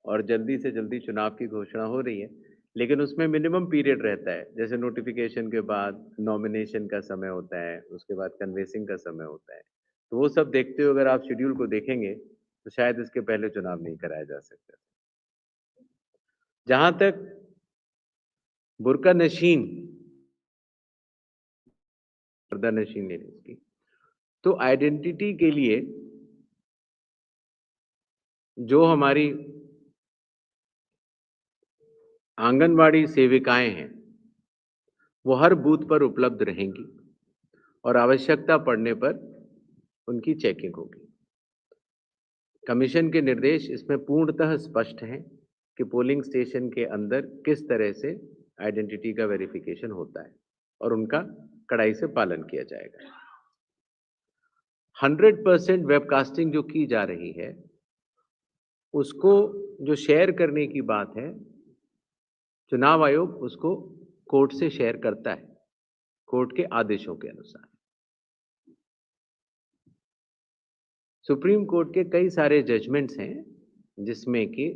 S1: और जल्दी से जल्दी चुनाव की घोषणा हो रही है. लेकिन उसमें मिनिमम पीरियड रहता है, जैसे नोटिफिकेशन के बाद नॉमिनेशन का समय होता है, उसके बाद कन्वेंसिंग का समय होता है. तो वो सब देखते हुए अगर आप शेड्यूल को देखेंगे तो शायद इसके पहले चुनाव नहीं कराया जा सकता. जहां तक बुर्का नशीन, पर्दा नशीन लेने की, तो आइडेंटिटी के लिए जो हमारी आंगनवाड़ी सेविकाएं हैं वो हर बूथ पर उपलब्ध रहेंगी और आवश्यकता पड़ने पर उनकी चेकिंग होगी. कमीशन के निर्देश इसमें पूर्णतः स्पष्ट हैं कि पोलिंग स्टेशन के अंदर किस तरह से आइडेंटिटी का वेरिफिकेशन होता है और उनका कड़ाई से पालन किया जाएगा. 100% वेबकास्टिंग जो की जा रही है उसको जो शेयर करने की बात है, चुनाव आयोग उसको कोर्ट से शेयर करता है, कोर्ट के आदेशों के अनुसार. सुप्रीम कोर्ट के कई सारे जजमेंट्स हैं जिसमें कि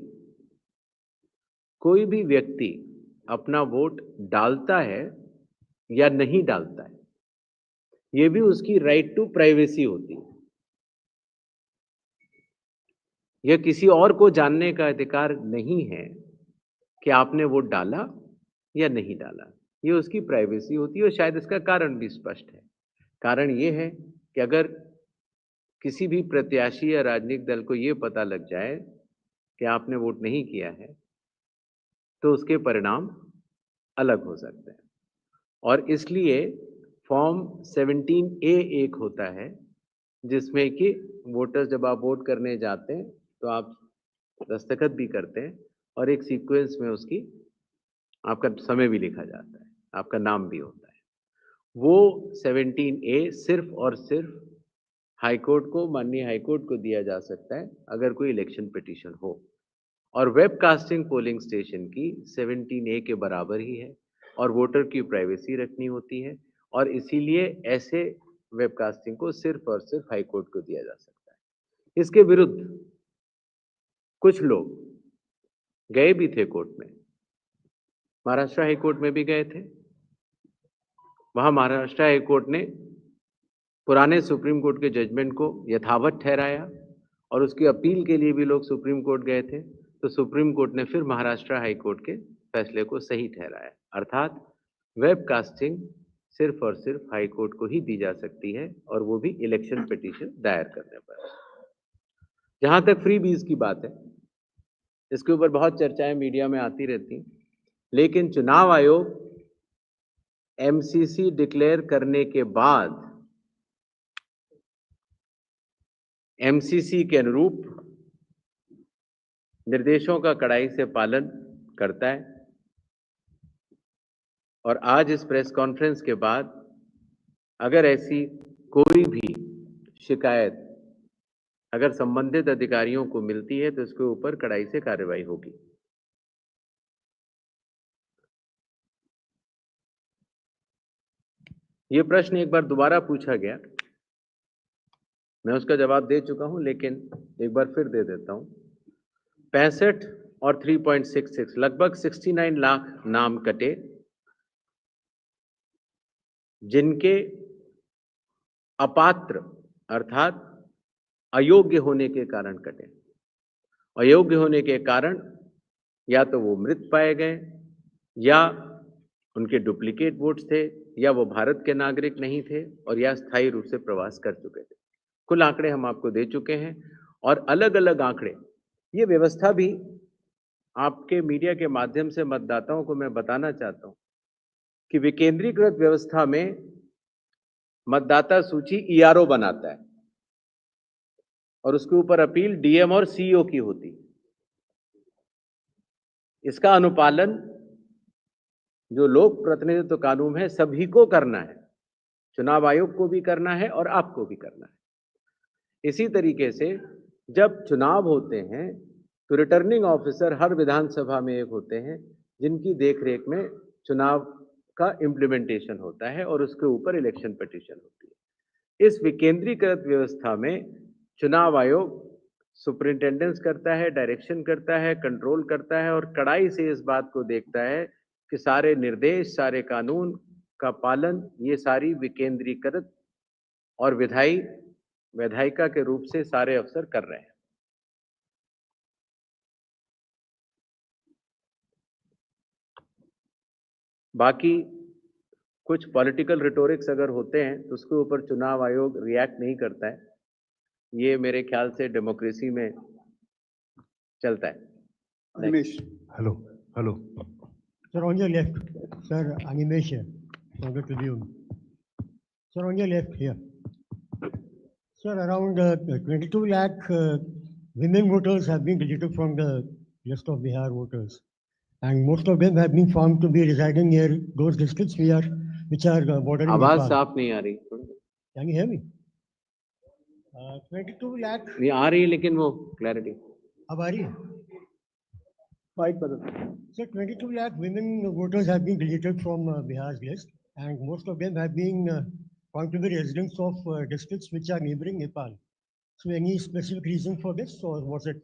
S1: कोई भी व्यक्ति अपना वोट डालता है या नहीं डालता है, ये भी उसकी राइट टू प्राइवेसी होती है. यह किसी और को जानने का अधिकार नहीं है कि आपने वोट डाला या नहीं डाला. ये उसकी प्राइवेसी होती है और शायद इसका कारण भी स्पष्ट है. कारण ये है कि अगर किसी भी प्रत्याशी या राजनीतिक दल को ये पता लग जाए कि आपने वोट नहीं किया है तो उसके परिणाम अलग हो सकते हैं. और इसलिए फॉर्म 17A एक होता है जिसमें कि वोटर्स जब आप वोट करने जाते हैं तो आप दस्तखत भी करते हैं और एक सीक्वेंस में उसकी आपका समय भी लिखा जाता है, आपका नाम भी होता है। वो 17A सिर्फ और सिर्फ हाईकोर्ट को, माननीय हाईकोर्ट को दिया जा सकता है अगर कोई इलेक्शन पिटीशन हो, और वेबकास्टिंग पोलिंग स्टेशन की 17A के बराबर ही है और वोटर की प्राइवेसी रखनी होती है, और इसीलिए ऐसे वेबकास्टिंग को सिर्फ और सिर्फ हाईकोर्ट को दिया जा सकता है। इसके विरुद्ध कुछ लोग गए भी थे कोर्ट में, महाराष्ट्र हाई कोर्ट में भी गए थे। वहां महाराष्ट्र हाई कोर्ट ने पुराने सुप्रीम कोर्ट के जजमेंट को यथावत ठहराया और उसकी अपील के लिए भी लोग सुप्रीम कोर्ट गए थे, तो सुप्रीम कोर्ट ने फिर महाराष्ट्र हाई कोर्ट के फैसले को सही ठहराया। अर्थात वेबकास्टिंग सिर्फ और सिर्फ हाई कोर्ट को ही दी जा सकती है, और वो भी इलेक्शन पिटीशन दायर करने पर। जहां तक फ्री बीज की बात है, इसके ऊपर बहुत चर्चाएं मीडिया में आती रहती, लेकिन चुनाव आयोग एमसीसी डिक्लेयर करने के बाद एमसीसी के अनुरूप निर्देशों का कड़ाई से पालन करता है, और आज इस प्रेस कॉन्फ्रेंस के बाद अगर ऐसी कोई भी शिकायत अगर संबंधित अधिकारियों को मिलती है तो इसके ऊपर कड़ाई से कार्रवाई होगी। ये प्रश्न एक बार दोबारा पूछा गया, मैं उसका जवाब दे चुका हूं, लेकिन एक बार फिर दे देता हूं। 65 और 3.66 लगभग 69 लाख नाम कटे, जिनके अपात्र अर्थात अयोग्य होने के कारण कटे। अयोग्य होने के कारण या तो वो मृत पाए गए, या उनके डुप्लीकेट वोट्स थे, या वो भारत के नागरिक नहीं थे, और या स्थायी रूप से प्रवास कर चुके थे। कुल आंकड़े हम आपको दे चुके हैं, और अलग अलग आंकड़े, ये व्यवस्था भी आपके मीडिया के माध्यम से मतदाताओं को मैं बताना चाहता हूं कि विकेंद्रीकृत व्यवस्था में मतदाता सूची ईआरओ बनाता है और उसके ऊपर अपील डीएम और सीईओ की होती है। इसका अनुपालन जो लोक प्रतिनिधित्व कानून है सभी को करना है, चुनाव आयोग को भी करना है और आपको भी करना है। इसी तरीके से जब चुनाव होते हैं तो रिटर्निंग ऑफिसर हर विधानसभा में एक होते हैं, जिनकी देखरेख में चुनाव का इम्प्लीमेंटेशन होता है और उसके ऊपर इलेक्शन पिटीशन होती है। इस विकेंद्रीकृत व्यवस्था में चुनाव आयोग सुपरिंटेंडेंस करता है, डायरेक्शन करता है, कंट्रोल करता है, और कड़ाई से इस बात को देखता है कि सारे निर्देश, सारे कानून का पालन ये सारी विकेंद्रीकृत और विधायिका के रूप से सारे अफसर कर रहे हैं। बाकी कुछ पॉलिटिकल रिटोरिक्स अगर होते हैं तो उसके ऊपर चुनाव आयोग रिएक्ट नहीं करता है, ये मेरे ख्याल से डेमोक्रेसी में चलता है।
S2: Animesh.
S13: Hello. Sir, on your left, sir, Animesh here, from the Tribune. Sir, on your left here. Sir, around 22 lakh women voters have been deleted from the list of Bihar voters. And most of them have been found to be residing near those districts which are bordering
S1: आवाज
S13: Nepal.
S1: साफ नहीं आ रही।
S13: Can you hear me? 22 lakh.
S1: नहीं आ रही, लेकिन वो clarity
S13: अब आ रही है?
S2: Mic बदल।
S13: So 22 lakh women voters have been deleted from Bihar's list, and most of them have been found to be residents of districts which are neighboring Nepal. So any specific reason for this, or was it?